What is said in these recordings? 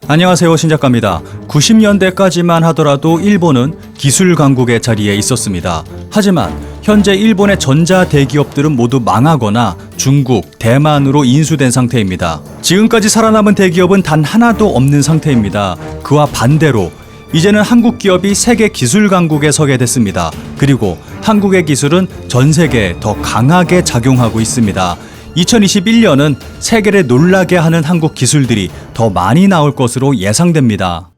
안녕하세요, 신작가입니다. 90년대까지만 하더라도 일본은 기술 강국의 자리에 있었습니다. 하지만 현재 일본의 전자 대기업들은 모두 망하거나 중국, 대만으로 인수된 상태입니다. 지금까지 살아남은 대기업은 단 하나도 없는 상태입니다. 그와 반대로 이제는 한국 기업이 세계 기술 강국에 서게 됐습니다. 그리고 한국의 기술은 전 세계에 더 강하게 작용하고 있습니다. 2021년은 세계를 놀라게 하는 한국 기술들이 더 많이 나올 것으로 예상됩니다.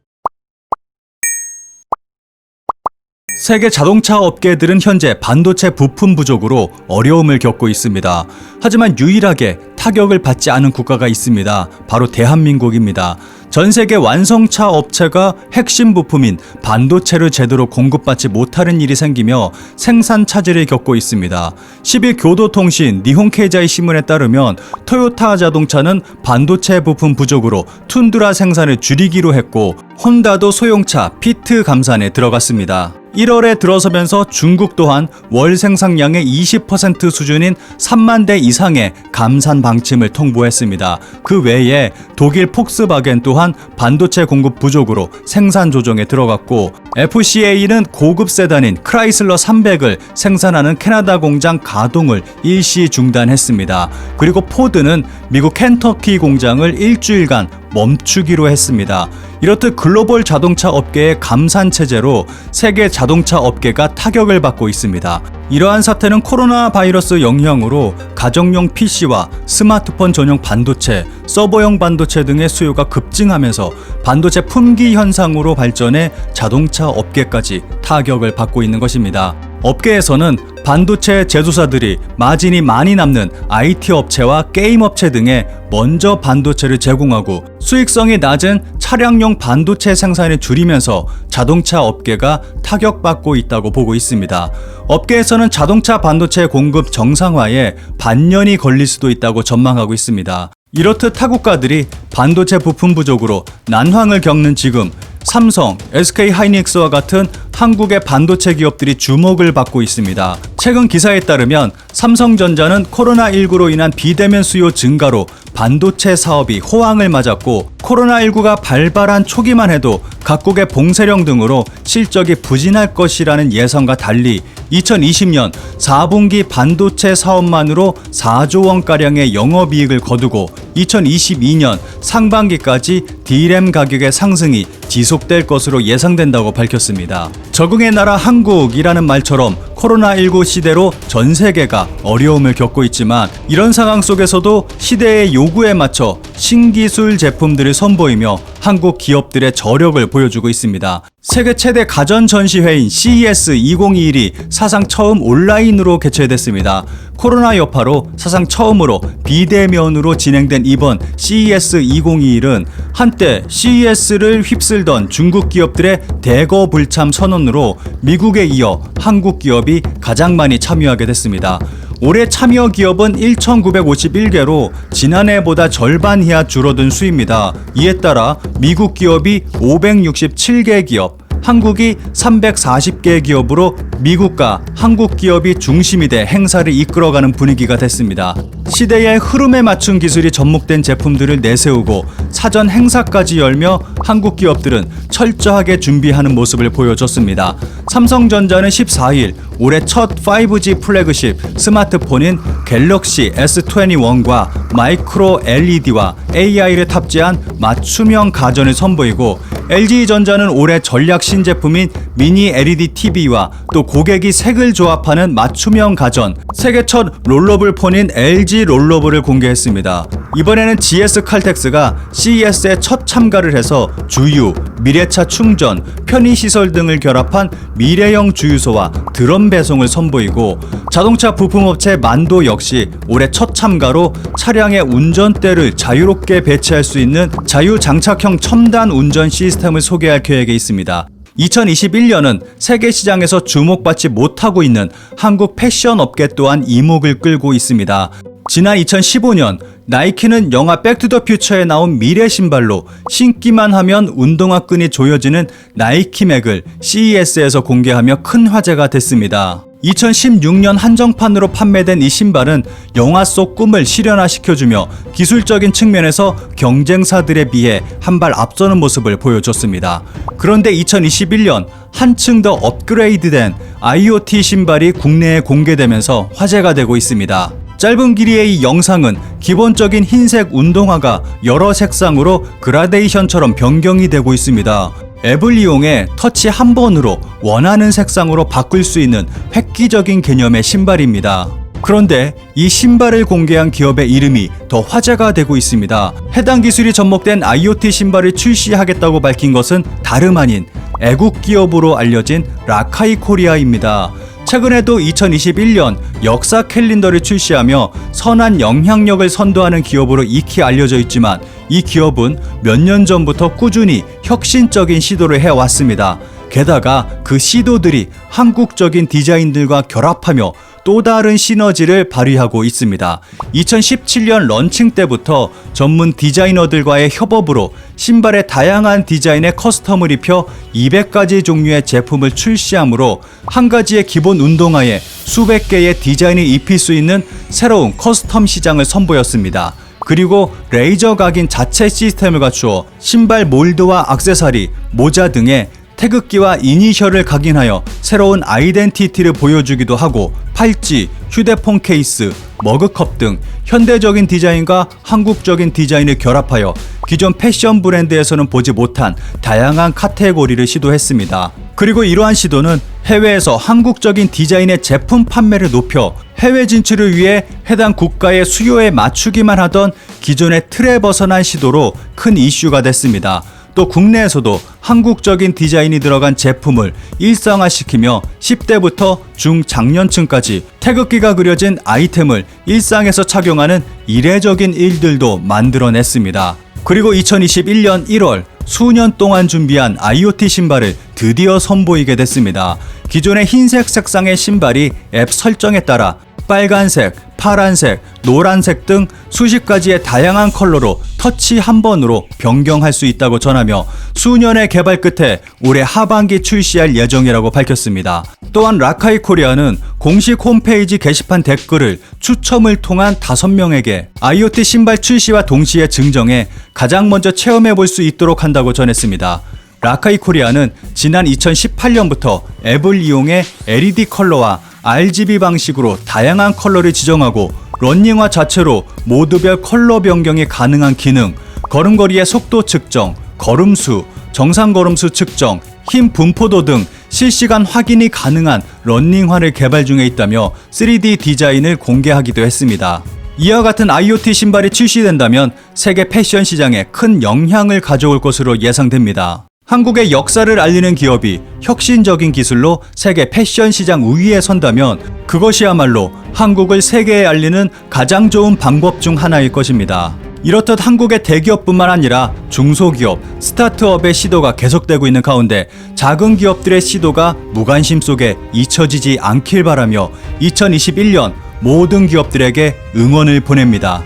세계 자동차 업계들은 현재 반도체 부품 부족으로 어려움을 겪고 있습니다. 하지만 유일하게 타격을 받지 않은 국가가 있습니다. 바로 대한민국입니다. 전 세계 완성차 업체가 핵심 부품인 반도체를 제대로 공급받지 못하는 일이 생기며 생산 차질을 겪고 있습니다. 10일 교도통신 니혼케이자이 신문에 따르면 토요타 자동차는 반도체 부품 부족으로 툰드라 생산을 줄이기로 했고, 혼다도 소형차 피트 감산에 들어갔습니다. 1월에 들어서면서 중국 또한 월 생산량의 20% 수준인 3만 대 이상의 감산 방침을 통보했습니다. 그 외에 독일 폭스바겐 또한 반도체 공급 부족으로 생산 조정에 들어갔고, FCA는 고급 세단인 크라이슬러 300을 생산하는 캐나다 공장 가동을 일시 중단했습니다. 그리고 포드는 미국 켄터키 공장을 일주일간 멈추기로 했습니다. 이렇듯 글로벌 자동차 업계의 감산 체제로 세계 자동차 업계가 타격을 받고 있습니다. 이러한 사태는 코로나 바이러스 영향으로 가정용 PC와 스마트폰 전용 반도체, 서버용 반도체 등의 수요가 급증하면서 반도체 품귀 현상으로 발전해 자동차 업계까지 타격을 받고 있는 것입니다. 업계에서는 반도체 제조사들이 마진이 많이 남는 IT 업체와 게임 업체 등에 먼저 반도체를 제공하고 수익성이 낮은 차량용 반도체 생산을 줄이면서 자동차 업계가 타격받고 있다고 보고 있습니다. 업계에서는 자동차 반도체 공급 정상화에 반년이 걸릴 수도 있다고 전망하고 있습니다. 이렇듯 타국가들이 반도체 부품 부족으로 난황을 겪는 지금 삼성, SK하이닉스와 같은 한국의 반도체 기업들이 주목을 받고 있습니다. 최근 기사에 따르면 삼성전자는 코로나19로 인한 비대면 수요 증가로 반도체 사업이 호황을 맞았고, 코로나19가 발발한 초기만 해도 각국의 봉쇄령 등으로 실적이 부진할 것이라는 예상과 달리 2020년 4분기 반도체 사업만으로 4조 원가량의 영업이익을 거두고 2022년 상반기까지 D램 가격의 상승이 지속될 것으로 예상된다고 밝혔습니다. 적응의 나라 한국이라는 말처럼 코로나19 시대로 전 세계가 어려움을 겪고 있지만, 이런 상황 속에서도 시대의 요구에 맞춰 신기술 제품들을 선보이며 한국 기업들의 저력을 보여주고 있습니다. 세계 최대 가전 전시회인 CES 2021이 사상 처음 온라인으로 개최됐습니다. 코로나 여파로 사상 처음으로 비대면으로 진행된 이번 CES 2021은 한때 CES를 휩쓸던 중국 기업들의 대거불참 선언으로 미국에 이어 한국 기업이 가장 많이 참여하게 됐습니다. 올해 참여 기업은 1,951개로 지난해보다 절반 이하 줄어든 수입니다. 이에 따라 미국 기업이 567개 기업, 한국이 340개 기업으로 미국과 한국 기업이 중심이 돼 행사를 이끌어가는 분위기가 됐습니다. 시대의 흐름에 맞춘 기술이 접목된 제품들을 내세우고 사전 행사까지 열며 한국 기업들은 철저하게 준비하는 모습을 보여줬습니다. 삼성전자는 14일 올해 첫 5G 플래그십 스마트폰인 갤럭시 S21과 마이크로 LED와 AI를 탑재한 맞춤형 가전을 선보이고, LG전자는 올해 전략 신제품인 미니 LED TV와 또 고객이 색을 조합하는 맞춤형 가전, 세계 첫 롤러블 폰인 LG 롤러블을 공개했습니다. 이번에는 GS칼텍스가 CES에 첫 참가를 해서 주유, 미래차 충전, 편의시설 등을 결합한 미래형 주유소와 드럼 배송을 선보이고, 자동차 부품업체 만도 역시 올해 첫 참가로 차량의 운전대를 자유롭게 배치할 수 있는 자유장착형 첨단 운전 시스템을 소개할 계획에 있습니다. 2021년은 세계 시장에서 주목받지 못하고 있는 한국 패션 업계 또한 이목을 끌고 있습니다. 지난 2015년 나이키는 영화 백투더퓨처에 나온 미래 신발로 신기만 하면 운동화 끈이 조여지는 나이키맥을 CES에서 공개하며 큰 화제가 됐습니다. 2016년 한정판으로 판매된 이 신발은 영화 속 꿈을 실현화시켜주며 기술적인 측면에서 경쟁사들에 비해 한 발 앞서는 모습을 보여줬습니다. 그런데 2021년 한층 더 업그레이드된 IoT 신발이 국내에 공개되면서 화제가 되고 있습니다. 짧은 길이의 이 영상은 기본적인 흰색 운동화가 여러 색상으로 그라데이션처럼 변경이 되고 있습니다. 앱을 이용해 터치 한 번으로 원하는 색상으로 바꿀 수 있는 획기적인 개념의 신발입니다. 그런데 이 신발을 공개한 기업의 이름이 더 화제가 되고 있습니다. 해당 기술이 접목된 IoT 신발을 출시하겠다고 밝힌 것은 다름 아닌 애국 기업으로 알려진 라카이 코리아입니다. 최근에도 2021년 역사 캘린더를 출시하며 선한 영향력을 선도하는 기업으로 익히 알려져 있지만 이 기업은 몇 년 전부터 꾸준히 혁신적인 시도를 해왔습니다. 게다가 그 시도들이 한국적인 디자인들과 결합하며 또 다른 시너지를 발휘하고 있습니다. 2017년 런칭 때부터 전문 디자이너들과의 협업으로 신발의 다양한 디자인에 커스텀을 입혀 200가지 종류의 제품을 출시하므로 한 가지의 기본 운동화에 수백 개의 디자인을 입힐 수 있는 새로운 커스텀 시장을 선보였습니다. 그리고 레이저 각인 자체 시스템을 갖추어 신발 몰드와 액세서리, 모자 등의 태극기와 이니셜을 각인하여 새로운 아이덴티티를 보여주기도 하고 팔찌, 휴대폰 케이스, 머그컵 등 현대적인 디자인과 한국적인 디자인을 결합하여 기존 패션 브랜드에서는 보지 못한 다양한 카테고리를 시도했습니다. 그리고 이러한 시도는 해외에서 한국적인 디자인의 제품 판매를 높여 해외 진출을 위해 해당 국가의 수요에 맞추기만 하던 기존의 틀에 벗어난 시도로 큰 이슈가 됐습니다. 또 국내에서도 한국적인 디자인이 들어간 제품을 일상화시키며 10대부터 중장년층까지 태극기가 그려진 아이템을 일상에서 착용하는 이례적인 일들도 만들어냈습니다. 그리고 2021년 1월 수년 동안 준비한 IoT 신발을 드디어 선보이게 됐습니다. 기존의 흰색 색상의 신발이 앱 설정에 따라 빨간색, 파란색, 노란색 등 수십 가지의 다양한 컬러로 터치 한 번으로 변경할 수 있다고 전하며 수년의 개발 끝에 올해 하반기 출시할 예정이라고 밝혔습니다. 또한 라카이 코리아는 공식 홈페이지 게시판 댓글을 추첨을 통한 5명에게 IoT 신발 출시와 동시에 증정해 가장 먼저 체험해 볼 수 있도록 한다고 전했습니다. 라카이 코리아는 지난 2018년부터 앱을 이용해 LED 컬러와 RGB 방식으로 다양한 컬러를 지정하고 런닝화 자체로 모드별 컬러 변경이 가능한 기능, 걸음걸이의 속도 측정, 걸음수, 정상 걸음수 측정, 힘 분포도 등 실시간 확인이 가능한 런닝화를 개발 중에 있다며 3D 디자인을 공개하기도 했습니다. 이와 같은 IoT 신발이 출시된다면 세계 패션 시장에 큰 영향을 가져올 것으로 예상됩니다. 한국의 역사를 알리는 기업이 혁신적인 기술로 세계 패션 시장 우위에 선다면 그것이야말로 한국을 세계에 알리는 가장 좋은 방법 중 하나일 것입니다. 이렇듯 한국의 대기업뿐만 아니라 중소기업, 스타트업의 시도가 계속되고 있는 가운데 작은 기업들의 시도가 무관심 속에 잊혀지지 않길 바라며 2021년 모든 기업들에게 응원을 보냅니다.